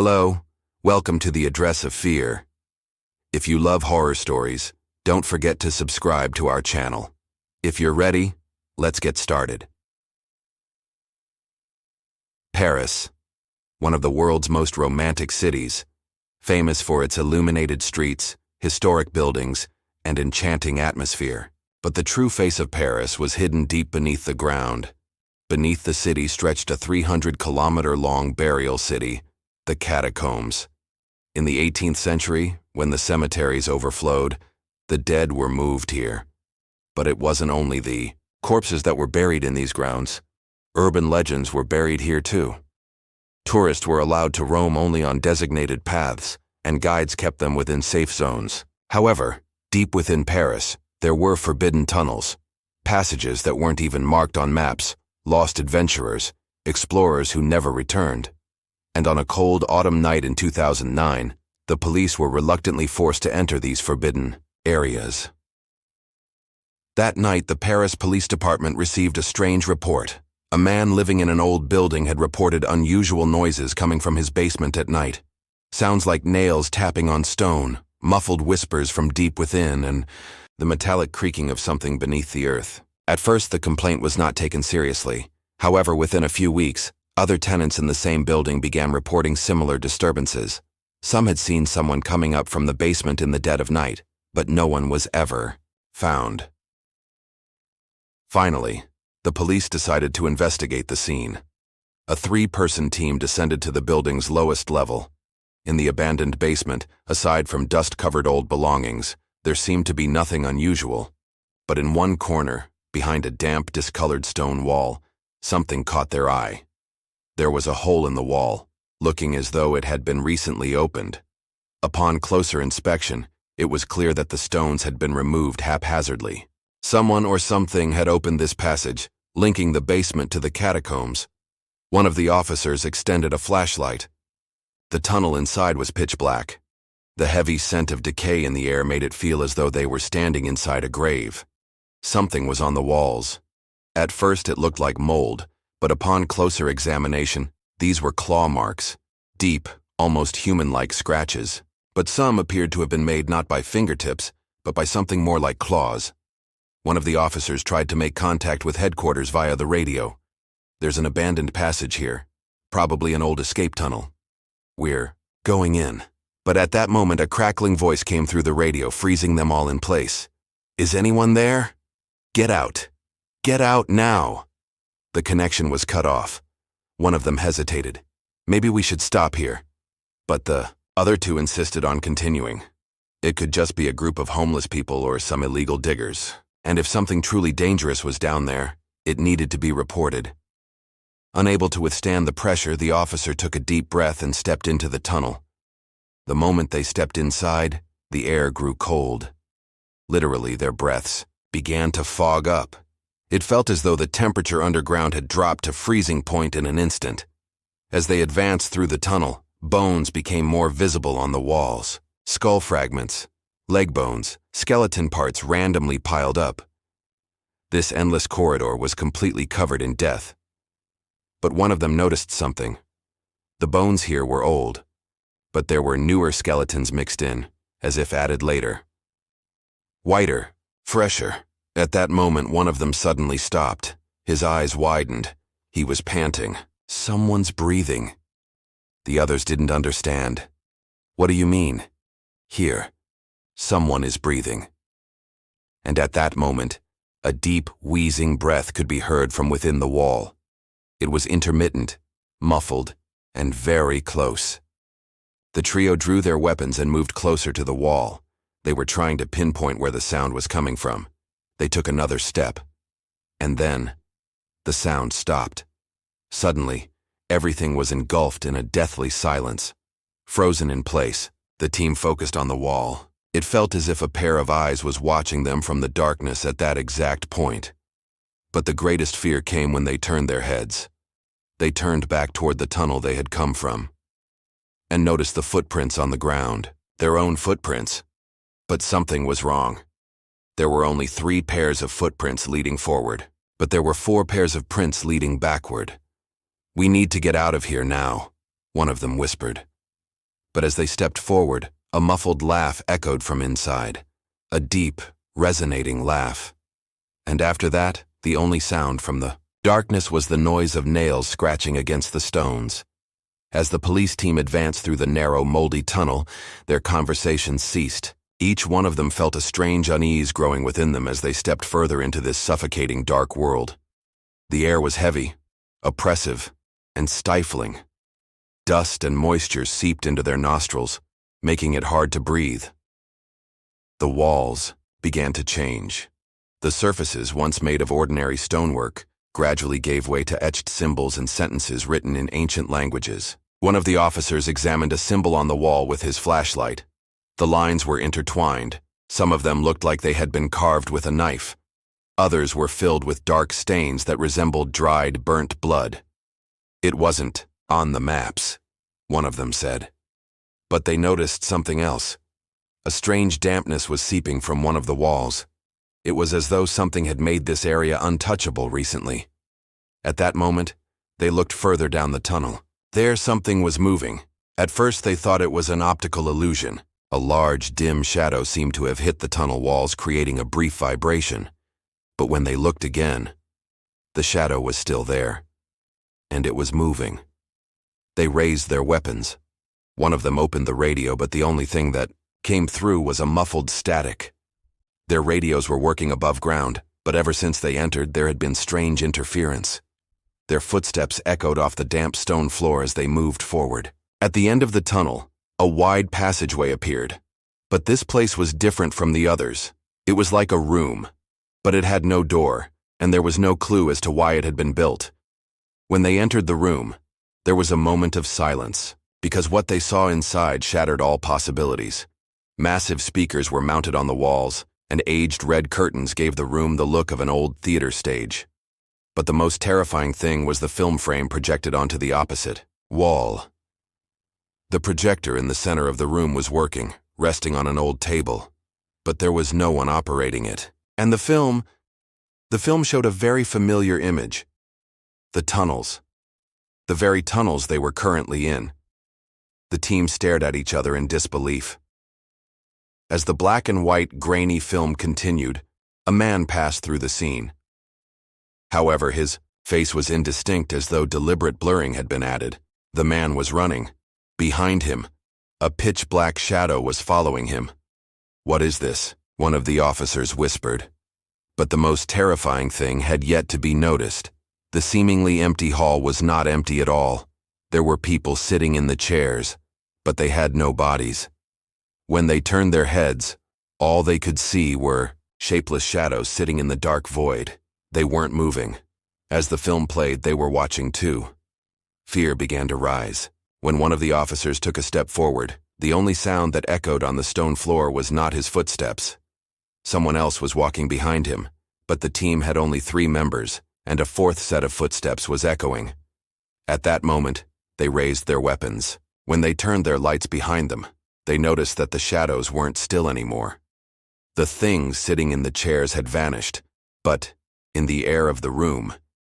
Hello, welcome to the Address of Fear. If you love horror stories, don't forget to subscribe to our channel. If you're ready, let's get started. Paris, one of the world's most romantic cities, famous for its illuminated streets, historic buildings, and enchanting atmosphere. But the true face of Paris was hidden deep beneath the ground. Beneath the city stretched a 300-kilometer-long burial city, the Catacombs. In the 18th century, when the cemeteries overflowed, the dead were moved here. But it wasn't only the corpses that were buried in these grounds. Urban legends were buried here too. Tourists were allowed to roam only on designated paths, and guides kept them within safe zones. However, deep within Paris, there were forbidden tunnels, passages that weren't even marked on maps, lost adventurers, explorers who never returned. And on a cold autumn night in 2009, the police were reluctantly forced to enter these forbidden areas. That night, the Paris Police Department received a strange report. A man living in an old building had reported unusual noises coming from his basement at night. Sounds like nails tapping on stone, muffled whispers from deep within, and the metallic creaking of something beneath the earth. At first, the complaint was not taken seriously. However, within a few weeks, other tenants in the same building began reporting similar disturbances. Some had seen someone coming up from the basement in the dead of night, but no one was ever found. Finally, the police decided to investigate the scene. A 3-person team descended to the building's lowest level. In the abandoned basement, aside from dust-covered old belongings, there seemed to be nothing unusual. But in one corner, behind a damp, discolored stone wall, something caught their eye. There was a hole in the wall, looking as though it had been recently opened. Upon closer inspection, it was clear that the stones had been removed haphazardly. Someone or something had opened this passage, linking the basement to the catacombs. One of the officers extended a flashlight. The tunnel inside was pitch black. The heavy scent of decay in the air made it feel as though they were standing inside a grave. Something was on the walls. At first it looked like mold, but upon closer examination, these were claw marks, deep, almost human-like scratches. But some appeared to have been made not by fingertips, but by something more like claws. One of the officers tried to make contact with headquarters via the radio. There's an abandoned passage here, probably an old escape tunnel. We're going in. But at that moment, a crackling voice came through the radio, freezing them all in place. Is anyone there? Get out. Get out now. The connection was cut off. One of them hesitated. Maybe we should stop here. But the other 2 insisted on continuing. It could just be a group of homeless people or some illegal diggers. And if something truly dangerous was down there, it needed to be reported. Unable to withstand the pressure, the officer took a deep breath and stepped into the tunnel. The moment they stepped inside, the air grew cold. Literally, their breaths began to fog up. It felt as though the temperature underground had dropped to freezing point in an instant. As they advanced through the tunnel, bones became more visible on the walls. Skull fragments, leg bones, skeleton parts randomly piled up. This endless corridor was completely covered in death. But one of them noticed something. The bones here were old, but there were newer skeletons mixed in, as if added later. Whiter, fresher. At that moment, one of them suddenly stopped. His eyes widened. He was panting. Someone's breathing. The others didn't understand. What do you mean? Here. Someone is breathing. And at that moment, a deep, wheezing breath could be heard from within the wall. It was intermittent, muffled, and very close. The trio drew their weapons and moved closer to the wall. They were trying to pinpoint where the sound was coming from. They took another step. And then, the sound stopped. Suddenly, everything was engulfed in a deathly silence. Frozen in place, the team focused on the wall. It felt as if a pair of eyes was watching them from the darkness at that exact point. But the greatest fear came when they turned their heads. They turned back toward the tunnel they had come from, and noticed the footprints on the ground, their own footprints. But something was wrong. There were only 3 pairs of footprints leading forward, but there were 4 pairs of prints leading backward. We need to get out of here now, one of them whispered. But as they stepped forward, a muffled laugh echoed from inside. A deep, resonating laugh. And after that, the only sound from the darkness was the noise of nails scratching against the stones. As the police team advanced through the narrow, moldy tunnel, their conversations ceased. Each one of them felt a strange unease growing within them as they stepped further into this suffocating dark world. The air was heavy, oppressive, and stifling. Dust and moisture seeped into their nostrils, making it hard to breathe. The walls began to change. The surfaces, once made of ordinary stonework, gradually gave way to etched symbols and sentences written in ancient languages. One of the officers examined a symbol on the wall with his flashlight. The lines were intertwined. Some of them looked like they had been carved with a knife. Others were filled with dark stains that resembled dried, burnt blood. It wasn't on the maps, one of them said. But they noticed something else. A strange dampness was seeping from one of the walls. It was as though something had made this area untouchable recently. At that moment, they looked further down the tunnel. There something was moving. At first they thought it was an optical illusion. A large, dim shadow seemed to have hit the tunnel walls, creating a brief vibration. But when they looked again, the shadow was still there. And it was moving. They raised their weapons. One of them opened the radio, but the only thing that came through was a muffled static. Their radios were working above ground, but ever since they entered, there had been strange interference. Their footsteps echoed off the damp stone floor as they moved forward. At the end of the tunnel, a wide passageway appeared. But this place was different from the others. It was like a room, but it had no door, and there was no clue as to why it had been built. When they entered the room, there was a moment of silence, because what they saw inside shattered all possibilities. Massive speakers were mounted on the walls, and aged red curtains gave the room the look of an old theater stage. But the most terrifying thing was the film frame projected onto the opposite wall. The projector in the center of the room was working, resting on an old table, but there was no one operating it. And the film showed a very familiar image. The tunnels. The very tunnels they were currently in. The team stared at each other in disbelief. As the black and white, grainy film continued, a man passed through the scene. However, his face was indistinct, as though deliberate blurring had been added. The man was running. Behind him, a pitch-black shadow was following him. "What is this?" one of the officers whispered. But the most terrifying thing had yet to be noticed. The seemingly empty hall was not empty at all. There were people sitting in the chairs, but they had no bodies. When they turned their heads, all they could see were shapeless shadows sitting in the dark void. They weren't moving. As the film played, they were watching too. Fear began to rise. When one of the officers took a step forward, the only sound that echoed on the stone floor was not his footsteps. Someone else was walking behind him, but the team had only 3 members, and a 4th set of footsteps was echoing. At that moment, they raised their weapons. When they turned their lights behind them, they noticed that the shadows weren't still anymore. The things sitting in the chairs had vanished, but in the air of the room,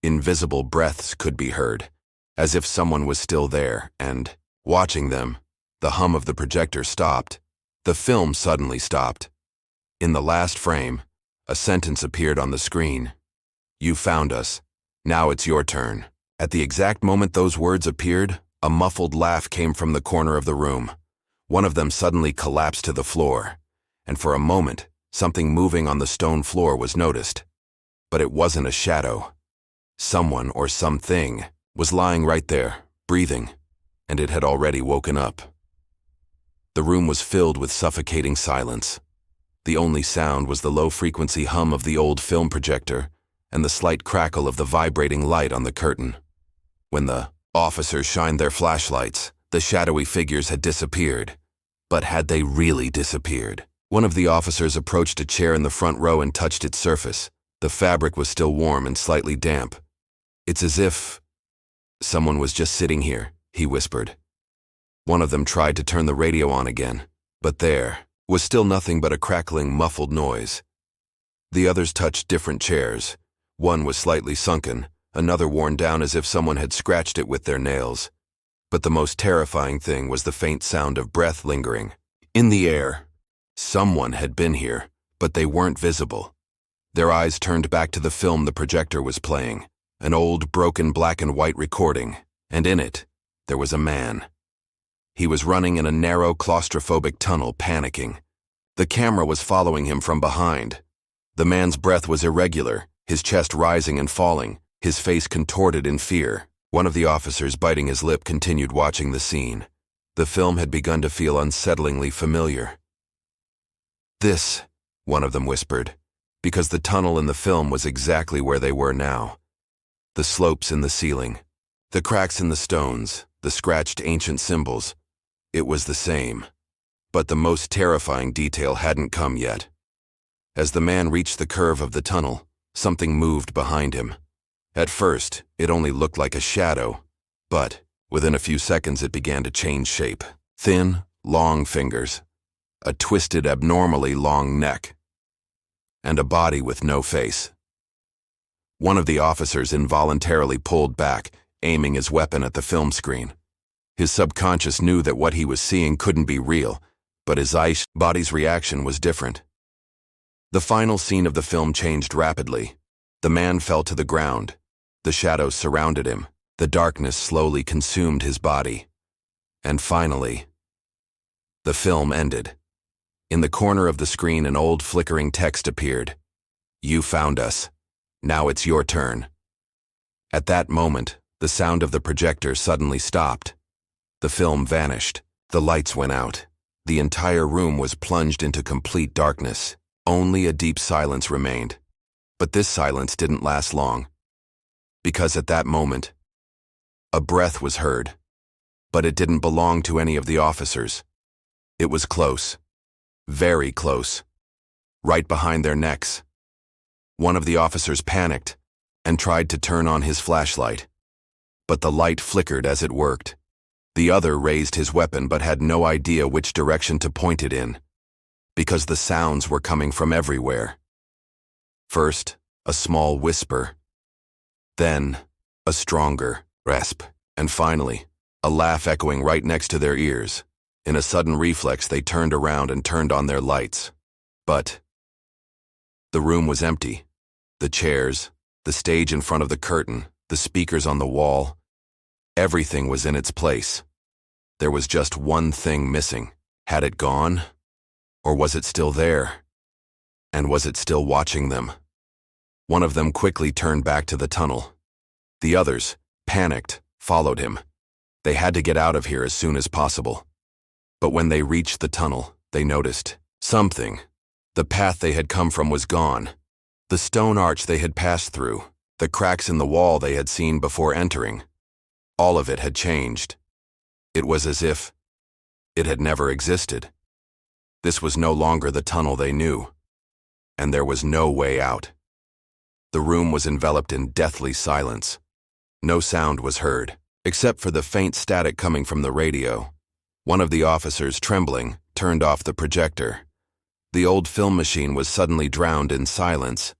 invisible breaths could be heard, as if someone was still there, and, watching them, the hum of the projector stopped. The film suddenly stopped. In the last frame, a sentence appeared on the screen. "You found us. Now it's your turn." At the exact moment those words appeared, a muffled laugh came from the corner of the room. One of them suddenly collapsed to the floor, and for a moment, something moving on the stone floor was noticed. But it wasn't a shadow. Someone or something was lying right there, breathing, and it had already woken up. The room was filled with suffocating silence. The only sound was the low-frequency hum of the old film projector and the slight crackle of the vibrating light on the curtain. When the officers shined their flashlights, the shadowy figures had disappeared. But had they really disappeared? One of the officers approached a chair in the front row and touched its surface. The fabric was still warm and slightly damp. "It's as if someone was just sitting here," he whispered. One of them tried to turn the radio on again, but there was still nothing but a crackling, muffled noise. The others touched different chairs. One was slightly sunken, another worn down as if someone had scratched it with their nails. But the most terrifying thing was the faint sound of breath lingering in the air. Someone had been here, but they weren't visible. Their eyes turned back to the film the projector was playing, an old, broken black and white recording, and in it, there was a man. He was running in a narrow, claustrophobic tunnel, panicking. The camera was following him from behind. The man's breath was irregular, his chest rising and falling, his face contorted in fear. One of the officers, biting his lip, continued watching the scene. The film had begun to feel unsettlingly familiar. "This," one of them whispered, because the tunnel in the film was exactly where they were now. The slopes in the ceiling, the cracks in the stones, the scratched ancient symbols. It was the same. But the most terrifying detail hadn't come yet. As the man reached the curve of the tunnel, something moved behind him. At first, it only looked like a shadow, but within a few seconds it began to change shape. Thin, long fingers, a twisted, abnormally long neck, and a body with no face. One of the officers involuntarily pulled back, aiming his weapon at the film screen. His subconscious knew that what he was seeing couldn't be real, but his body's reaction was different. The final scene of the film changed rapidly. The man fell to the ground. The shadows surrounded him. The darkness slowly consumed his body. And finally, the film ended. In the corner of the screen, an old flickering text appeared. "You found us. Now it's your turn." At that moment, the sound of the projector suddenly stopped. The film vanished. The lights went out. The entire room was plunged into complete darkness. Only a deep silence remained. But this silence didn't last long. Because at that moment, a breath was heard. But it didn't belong to any of the officers. It was close. Very close. Right behind their necks. One of the officers panicked and tried to turn on his flashlight. But the light flickered as it worked. The other raised his weapon but had no idea which direction to point it in, because the sounds were coming from everywhere. First, a small whisper. Then, a stronger rasp. And finally, a laugh echoing right next to their ears. In a sudden reflex, they turned around and turned on their lights. But the room was empty. The chairs, the stage in front of the curtain, the speakers on the wall, everything was in its place. There was just one thing missing. Had it gone? Or was it still there? And was it still watching them? One of them quickly turned back to the tunnel. The others, panicked, followed him. They had to get out of here as soon as possible. But when they reached the tunnel, they noticed something. The path they had come from was gone. The stone arch they had passed through, the cracks in the wall they had seen before entering. All of it had changed. It was as if it had never existed. This was no longer the tunnel they knew, and there was no way out. The room was enveloped in deathly silence. No sound was heard, except for the faint static coming from the radio. One of the officers, trembling, turned off the projector. The old film machine was suddenly drowned in silence,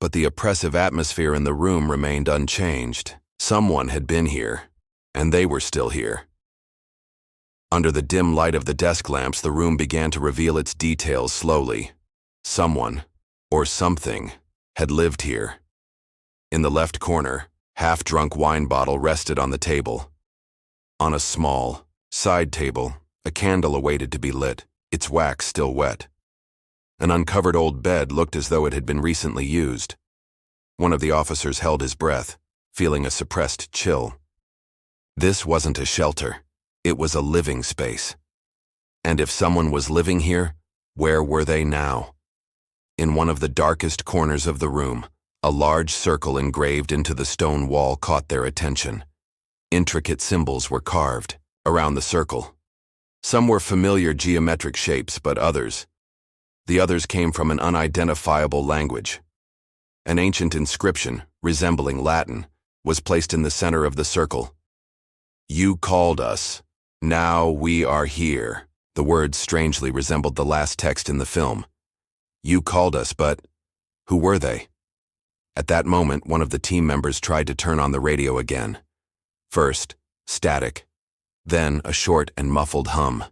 but the oppressive atmosphere in the room remained unchanged. Someone had been here, and they were still here. Under the dim light of the desk lamps, the room began to reveal its details slowly. Someone, or something, had lived here. In the left corner, half-drunk wine bottle rested on the table. On a small, side table, a candle awaited to be lit, its wax still wet. An uncovered old bed looked as though it had been recently used. One of the officers held his breath, feeling a suppressed chill. This wasn't a shelter. It was a living space. And if someone was living here, where were they now? In one of the darkest corners of the room, a large circle engraved into the stone wall caught their attention. Intricate symbols were carved around the circle. Some were familiar geometric shapes, but the others came from an unidentifiable language. An ancient inscription, resembling Latin, was placed in the center of the circle. "You called us. Now we are here." The words strangely resembled the last text in the film. You called us, but who were they? At that moment, one of the team members tried to turn on the radio again. First, static. Then a short and muffled hum.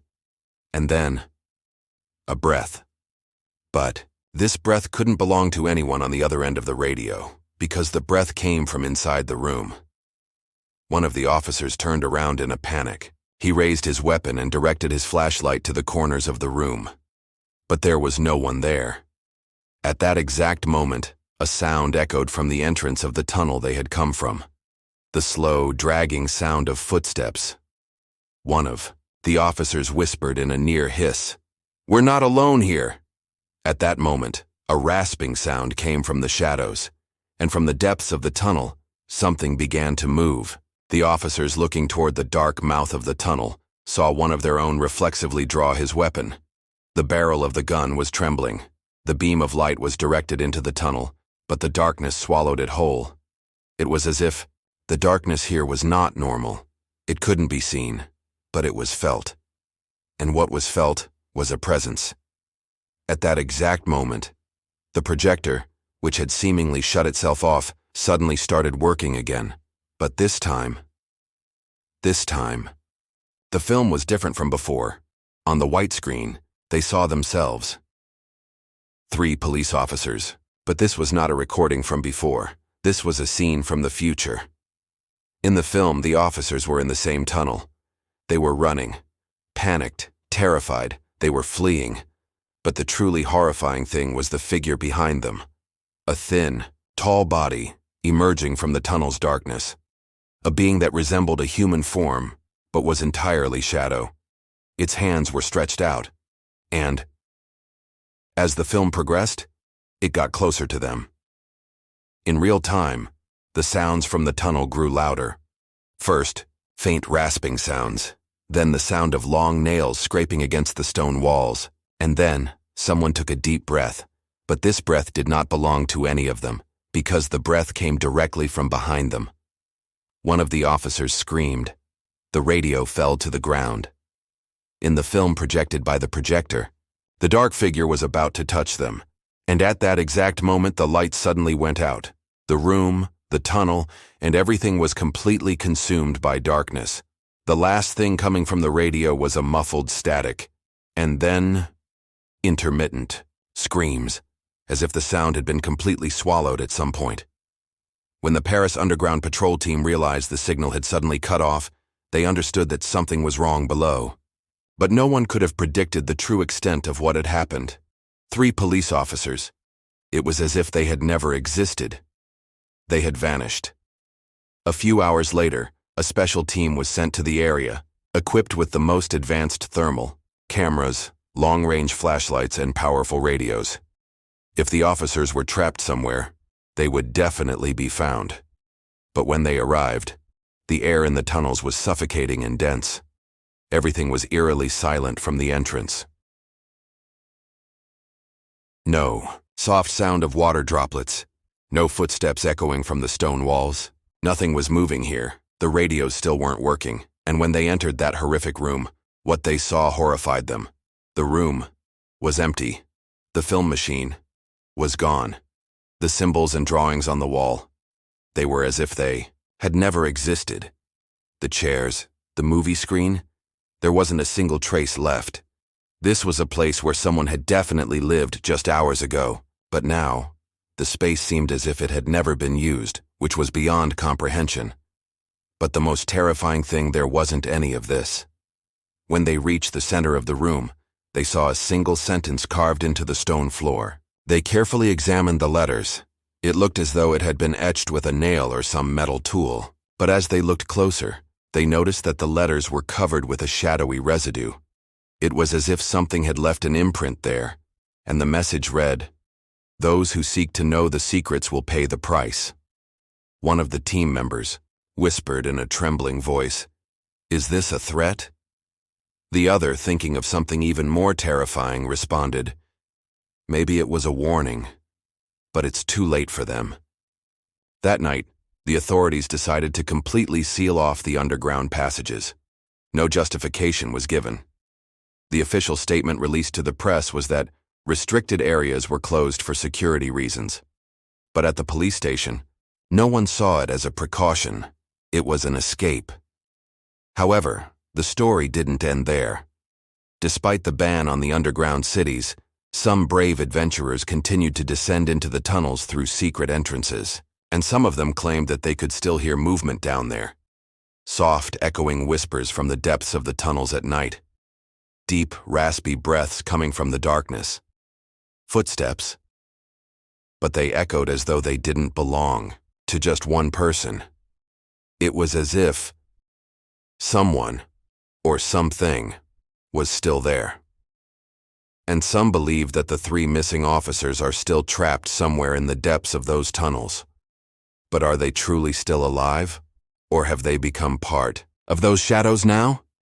And then a breath. But this breath couldn't belong to anyone on the other end of the radio, because the breath came from inside the room. One of the officers turned around in a panic. He raised his weapon and directed his flashlight to the corners of the room. But there was no one there. At that exact moment, a sound echoed from the entrance of the tunnel they had come from. The slow, dragging sound of footsteps. One of the officers whispered in a near hiss, "We're not alone here." At that moment, a rasping sound came from the shadows, and from the depths of the tunnel, something began to move. The officers looking toward the dark mouth of the tunnel saw one of their own reflexively draw his weapon. The barrel of the gun was trembling. The beam of light was directed into the tunnel, but the darkness swallowed it whole. It was as if the darkness here was not normal. It couldn't be seen, but it was felt. And what was felt was a presence. At that exact moment, the projector, which had seemingly shut itself off, suddenly started working again. But this time, the film was different from before. On the white screen, they saw themselves. 3 police officers. But this was not a recording from before. This was a scene from the future. In the film, the officers were in the same tunnel. They were running. Panicked, terrified, they were fleeing. But the truly horrifying thing was the figure behind them. A thin, tall body emerging from the tunnel's darkness. A being that resembled a human form, but was entirely shadow. Its hands were stretched out. And as the film progressed, it got closer to them. In real time, the sounds from the tunnel grew louder. First, faint rasping sounds, then the sound of long nails scraping against the stone walls, and then someone took a deep breath. But this breath did not belong to any of them, because the breath came directly from behind them. One of the officers screamed. The radio fell to the ground. In the film projected by the projector, the dark figure was about to touch them. And at that exact moment, the light suddenly went out. The room, the tunnel, and everything was completely consumed by darkness. The last thing coming from the radio was a muffled static. And then, intermittent screams, as if the sound had been completely swallowed at some point. When the Paris Underground Patrol team realized the signal had suddenly cut off, they understood that something was wrong below. But no one could have predicted the true extent of what had happened. 3 police officers. It was as if they had never existed. They had vanished. A few hours later, a special team was sent to the area, equipped with the most advanced thermal, cameras, long-range flashlights, and powerful radios. If the officers were trapped somewhere, they would definitely be found. But when they arrived, the air in the tunnels was suffocating and dense. Everything was eerily silent from the entrance. No soft sound of water droplets. No footsteps echoing from the stone walls. Nothing was moving here. The radios still weren't working. And when they entered that horrific room, what they saw horrified them. The room was empty. The film machine was gone. The symbols and drawings on the wall, they were as if they had never existed. The chairs, the movie screen, there wasn't a single trace left. This was a place where someone had definitely lived just hours ago, but now, the space seemed as if it had never been used, which was beyond comprehension. But the most terrifying thing, there wasn't any of this. When they reached the center of the room, they saw a single sentence carved into the stone floor. They carefully examined the letters. It looked as though it had been etched with a nail or some metal tool. But as they looked closer, they noticed that the letters were covered with a shadowy residue. It was as if something had left an imprint there, and the message read, "Those who seek to know the secrets will pay the price." One of the team members whispered in a trembling voice, "Is this a threat?" The other, thinking of something even more terrifying, responded, "Maybe it was a warning, but it's too late for them." That night, the authorities decided to completely seal off the underground passages. No justification was given. The official statement released to the press was that restricted areas were closed for security reasons. But at the police station, no one saw it as a precaution. It was an escape. However, the story didn't end there. Despite the ban on the underground cities, some brave adventurers continued to descend into the tunnels through secret entrances, and some of them claimed that they could still hear movement down there. Soft, echoing whispers from the depths of the tunnels at night. Deep, raspy breaths coming from the darkness. Footsteps. But they echoed as though they didn't belong to just one person. It was as if someone, or something, was still there. And some believe that the 3 missing officers are still trapped somewhere in the depths of those tunnels. But are they truly still alive? Or have they become part of those shadows now?